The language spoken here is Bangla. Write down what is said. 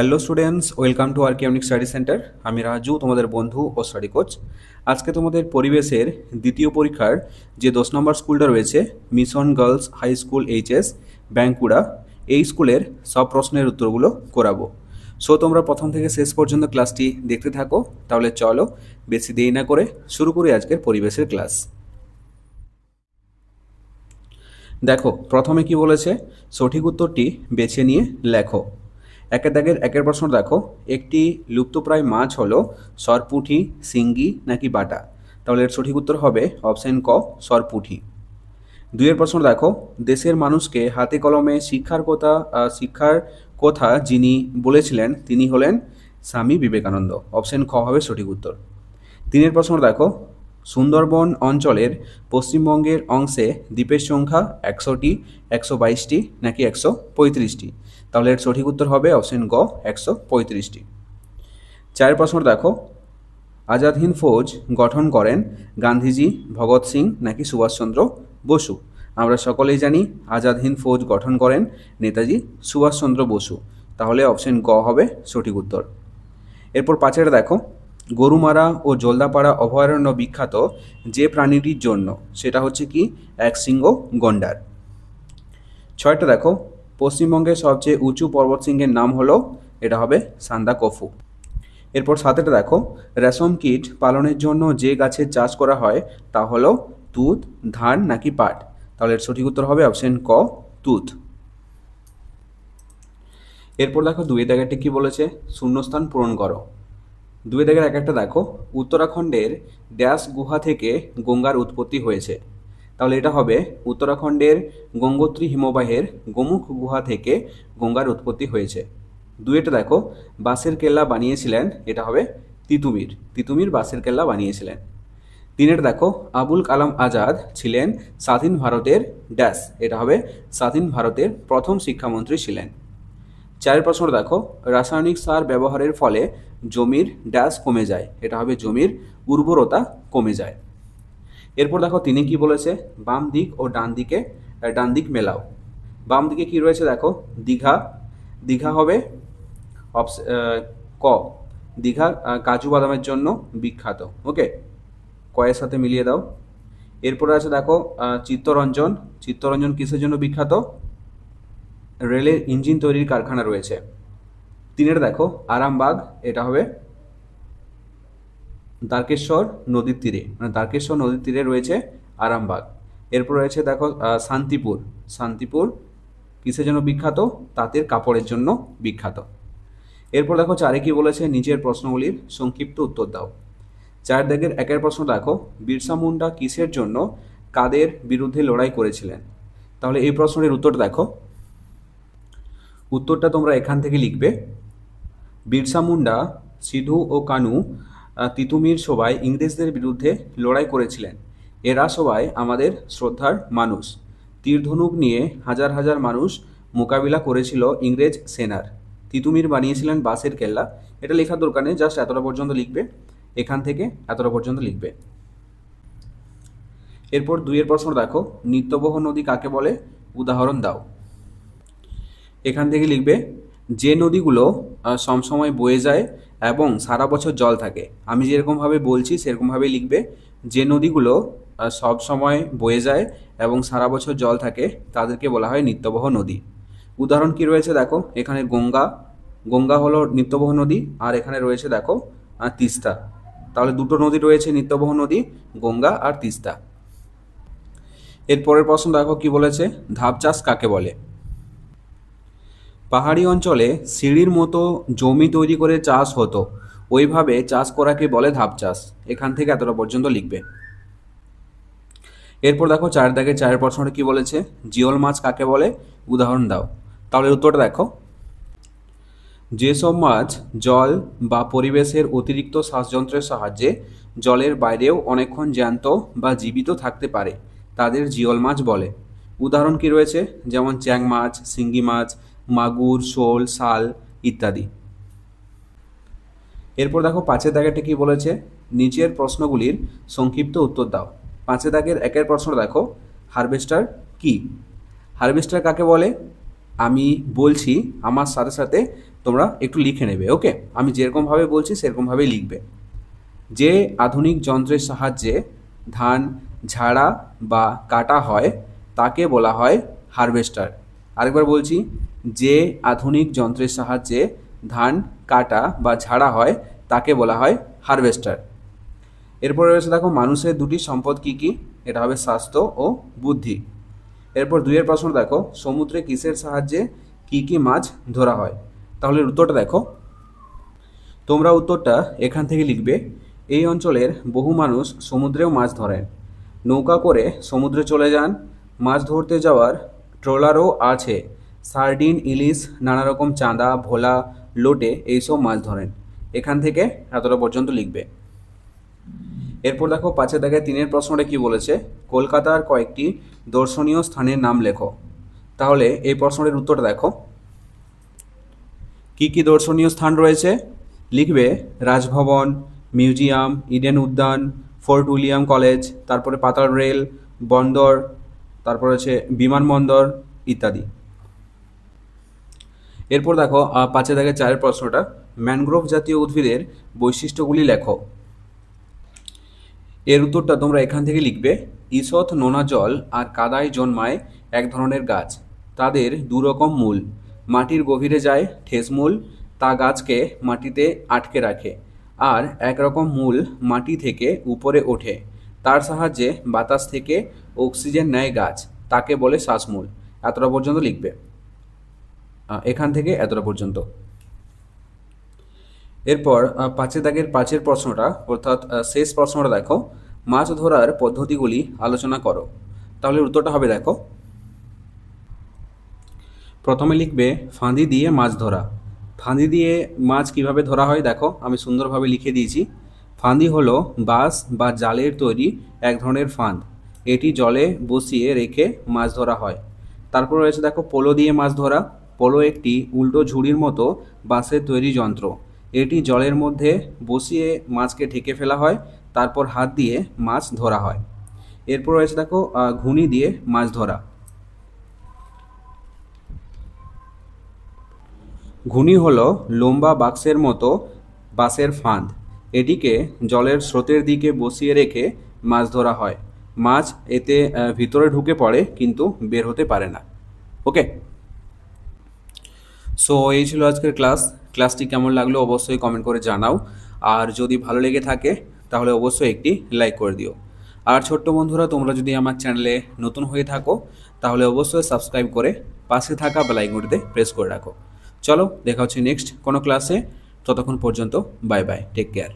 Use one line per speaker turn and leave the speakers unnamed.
Hello students, welcome to Archeonic study centre. আমি রাজু, তোমাদের বন্ধু ও স্টাডি কোচ। আজকে তোমাদের পরিবেশের দ্বিতীয় পরীক্ষার যে 10 নম্বর স্কুলটা রয়েছে, mission girls high school HS Bankura, এই স্কুলের সব প্রশ্নের উত্তরগুলো করাবো। সো তোমরা প্রথম থেকে শেষ পর্যন্ত ক্লাসটি দেখতে থাকো। তাহলে চলো বেশি দেরি না করে শুরু করি আজকের পরিবেশের ক্লাস। দেখো প্রথমে কি বলেছে, সঠিক উত্তরটি বেছে নিয়ে লেখো। একের দাগের একের প্রশ্ন দেখো, একটি লুপ্তপ্রায় মাছ হলো সরপুঁটি, শিঙ্গি নাকি বাটা? তাহলে এর সঠিক উত্তর হবে অপশন ক, সরপুঁটি। দুইয়ের প্রশ্ন দেখো, দেশের মানুষকে হাতে কলমে শিক্ষার কথা যিনি বলেছিলেন তিনি হলেন স্বামী বিবেকানন্দ। অপশন খ হবে সঠিক উত্তর। তিনের প্রশ্ন দেখো, সুন্দরবন অঞ্চলের পশ্চিমবঙ্গের অংশে দ্বীপের সংখ্যা 100টি, 122টি নাকি 135টি? তাহলে এর সঠিক উত্তর হবে অপশন গ, 135টি। চারের প্রশ্ন দেখো, আজাদ হিন্দ ফৌজ গঠন করেন গান্ধীজি, ভগৎ সিং নাকি সুভাষচন্দ্র বসু? আমরা সকলেই জানি আজাদ হিন্দ ফৌজ গঠন করেন নেতাজি সুভাষচন্দ্র বসু। তাহলে অপশন গ হবে সঠিক উত্তর। এরপর পাঁচের দেখো, গরুমারা ও জলদাপাড়া অভয়ারণ্য বিখ্যাত যে প্রাণীটির জন্য, সেটা হচ্ছে কি একশৃঙ্গ গন্ডার। ছয়টা দেখো, পশ্চিমবঙ্গের সবচেয়ে উঁচু পর্বতশৃঙ্গের নাম হলো, এটা হবে সান্দাকফু। এরপর সাতেটা দেখো, রেশম কীট পালনের জন্য যে গাছের চাষ করা হয় তা হলো তুঁত, ধান নাকি পাট? তাহলে এর সঠিক উত্তর হবে অপশন ক, তুঁত। এরপর দেখো দুই দাগেরটি কি বলেছে, শূন্যস্থান পূরণ করো। দুই দাগের এক একটা দেখো, উত্তরাখণ্ডের ড্যাশ গুহা থেকে গঙ্গার উৎপত্তি হয়েছে? তাহলে এটা হবে উত্তরাখণ্ডের গঙ্গোত্রী হিমবাহের গোমুখ গুহা থেকে গঙ্গার উৎপত্তি হয়েছে। দুইটা দেখো, বাঁশের কেল্লা বানিয়েছিলেন, এটা হবে তিতুমির বাঁশের কেল্লা বানিয়েছিলেন। তিনের দেখো, আবুল কালাম আজাদ ছিলেন স্বাধীন ভারতের ড্যাশ, এটা হবে স্বাধীন ভারতের প্রথম শিক্ষামন্ত্রী ছিলেন। চারের প্রশ্ন দেখো, রাসায়নিক সার ব্যবহারের ফলে জমির ড্যাশ কমে যায়, এটা হবে জমির উর্বরতা কমে যায়। এরপর দেখো তিনি কি বলেছে, বাম দিক ও ডান দিক মেলাও। বাম দিকে কি রয়েছে দেখো, দীঘা হবে ক, দীঘা কাজু বাদামের জন্য বিখ্যাত। ওকে, কয়ের সাথে মিলিয়ে দাও। এরপরে আছে দেখো চিত্তরঞ্জন কিসের জন্য বিখ্যাত? রেলের ইঞ্জিন তৈরির কারখানা রয়েছে। তিনের দেখো, আরামবাগ, এটা হবে দ্বারকেশ্বর নদীর তীরে রয়েছে আরামবাগ। এরপর রয়েছে দেখো শান্তিপুর কিসের জন্য বিখ্যাত? তাঁতের কাপড়ের জন্য বিখ্যাত। এরপর দেখো চারে কি বলেছে, নিচের প্রশ্নগুলির সংক্ষিপ্ত উত্তর দাও। চার দাগের একের প্রশ্ন দেখো, বিরসা মুন্ডা কিসের জন্য কাদের বিরুদ্ধে লড়াই করেছিলেন? তাহলে এই প্রশ্নের উত্তর দেখো, উত্তরটা তোমরা এখান থেকে লিখবে। বিরসা মুন্ডা, সিধু ও কানু তিতুমির সবাই ইংরেজদের বিরুদ্ধে লড়াই করেছিলেন। এরা সবাই আমাদের শ্রদ্ধার মানুষ। তীর ধনুক নিয়ে হাজার হাজার মানুষ মোকাবিলা করেছিল ইংরেজ সেনার। তিতুমির বানিয়েছিলেন বাঁশের কেল্লা। এটা লেখার দরকার নেই, জাস্ট এতটা পর্যন্ত লিখবে, এখান থেকে এতটা পর্যন্ত লিখবে। এরপর দুইয়ের প্রশ্ন দেখো, নিত্যবহ নদী কাকে বলে? উদাহরণ দাও। এখান থেকে লিখবে, যে নদীগুলো সবসময় বয়ে যায় এবং সারা বছর জল থাকে। আমি যেরকমভাবে বলছি সেরকমভাবেই লিখবে। যে নদীগুলো সব সময় বয়ে যায় এবং সারা বছর জল থাকে তাদেরকে বলা হয় নিত্যবহ নদী। উদাহরণ কি রয়েছে দেখো, এখানে গঙ্গা হলো নিত্যবহ নদী, আর এখানে রয়েছে দেখো তিস্তা। তাহলে দুটো নদী রয়েছে নিত্যবহ নদী, গঙ্গা আর তিস্তা। এরপরের প্রশ্ন দেখো কি বলেছে, ধাপ চাষ কাকে বলে? পাহাড়ি অঞ্চলে সিঁড়ির মতো জমি তৈরি করে চাষ হতো, ওইভাবে চাষ করাকে বলে ধাপ চাষ। এখান থেকে এতটা পর্যন্ত লিখবে। এরপর দেখো চার দাগে চারের প্রশ্নটা কি বলেছে, জিওল মাছ কাকে বলে? উদাহরণ দাও। তাহলে উত্তরটা দেখো, যেসব মাছ জল বা পরিবেশের অতিরিক্ত শ্বাসযন্ত্রের সাহায্যে জলের বাইরেও অনেকক্ষণ জ্যান্ত বা জীবিত থাকতে পারে তাদের জিওল মাছ বলে। উদাহরণ কি রয়েছে, যেমন চ্যাং মাছ, শিঙ্গি মাছ, মাগুর, শোল, শাল ইত্যাদি। এরপর দেখো পাঁচের দাগেরটা কি বলেছে, নিচের প্রশ্নগুলির সংক্ষিপ্ত উত্তর দাও। পাঁচের দাগের একের প্রশ্ন দেখো, হারভেস্টার কি? হারভেস্টার কাকে বলে? আমি বলছি, আমার সাথে সাথে তোমরা একটু লিখে নেবে। ওকে, আমি যেরকমভাবে বলছি সেরকমভাবেই লিখবে। যে আধুনিক যন্ত্রের সাহায্যে ধান ঝাড়া বা কাটা হয় তাকে বলা হয় হারভেস্টার। আরেকবার বলছি, যে আধুনিক যন্ত্রের সাহায্যে ধান কাটা বা ঝাড়া হয় তাকে বলা হয় হারভেস্টার। এরপরে রয়েছে দেখো মানুষের দুটি সম্পদ কি কি, এটা হবে স্বাস্থ্য ও বুদ্ধি। এরপর দুইয়ের প্রশ্ন দেখো সমুদ্রে কিসের সাহায্যে কি কি মাছ ধরা হয়। তাহলে উত্তরটা দেখো, তোমরা উত্তরটা এখান থেকে লিখবে। এই অঞ্চলের বহু মানুষ সমুদ্রেও মাছ ধরেন, নৌকা করে সমুদ্রে চলে যান, মাছ ধরতে যাওয়ার ট্রলারও আছে, সার্ডিন ইলিশ নানা রকম চাঁদা ভোলা লোটে এইসব মাছ ধরেন। এখান থেকে এতটা পর্যন্ত লিখবে। এরপর দেখো 5 দাগের 3 প্রশ্নটা কি বলেছে, কলকাতার কয়েকটি দর্শনীয় স্থানের নাম লেখো। তাহলে এই প্রশ্নের উত্তরটা দেখো, কি কি দর্শনীয় স্থান রয়েছে লিখবে। রাজভবন, মিউজিয়াম, ইডেন উদ্যান, ফোর্ট উইলিয়াম কলেজ, তারপরে পাতাল রেল, বন্দর, তারপর হচ্ছে বিমানবন্দর ইত্যাদি। এরপর দেখো 5 দাগের 4 প্রশ্নটা, ম্যানগ্রোভ জাতীয় উদ্ভিদের বৈশিষ্ট্যগুলি লেখো। এর উত্তরটা তোমরা এখান থেকে লিখবে। ঈষৎ নোনা জল আর কাদায় জন্মায় এক ধরনের গাছ, তাদের দুরকম মূল, মাটির গভীরে যায় ঠেস মূল, তা গাছকে মাটিতে আটকে রাখে, আর একরকম মূল মাটি থেকে উপরে ওঠে, তার সাহায্যে বাতাস থেকে অক্সিজেন নেয় গাছ, তাকে বলে শ্বাসমূল। এতটা পর্যন্ত লিখবে, এখান থেকে এতটা পর্যন্ত। এরপর 5 দাগের 5 প্রশ্নটা অর্থাৎ শেষ প্রশ্নটা দেখো, মাছ ধরার পদ্ধতিগুলি আলোচনা করো। তাহলে উত্তরটা হবে দেখো, প্রথমে লিখবে ফাঁদি দিয়ে মাছ ধরা। ফাঁদি দিয়ে মাছ কিভাবে ধরা হয় দেখো, আমি সুন্দরভাবে লিখে দিয়েছি। ফাঁদি হলো বাঁশ বা জালের তৈরি এক ধরনের ফাঁদ, এটি জলে বসিয়ে রেখে মাছ ধরা হয়। তারপর রয়েছে দেখো পোলো দিয়ে মাছ ধরা। পোলো একটি উল্টো ঝুড়ির মতো বাঁশের তৈরি যন্ত্র, এটি জলের মধ্যে বসিয়ে মাছকে ঢেকে ফেলা হয়, তারপর হাত দিয়ে মাছ ধরা হয়। এরপর রয়েছে দেখো ঘুনি দিয়ে মাছ ধরা। ঘুনি হলো লম্বা বাক্সের মতো বাঁশের ফাঁদ, এটিকে জলের স্রোতের দিকে বসিয়ে রেখে মাছ ধরা হয়, মাছ এতে ভিতরে ঢুকে পড়ে কিন্তু বের হতে পারে না। ওকে, সো এই ছিল আজকের ক্লাসটি কেমন লাগলো অবশ্যই কমেন্ট করে জানাও, আর যদি ভালো লেগে থাকে তাহলে অবশ্যই একটি লাইক করে দিও। আর ছোট্ট বন্ধুরা, তোমরা যদি আমার চ্যানেলে নতুন হয়ে থাকো তাহলে অবশ্যই সাবস্ক্রাইব করে পাশে থাকা বেল আইকনটিতে প্রেস করে রাখো। চলো দেখা হচ্ছে নেক্সট কোনো ক্লাসে, ততক্ষণ পর্যন্ত বাই বাই, টেক কেয়ার।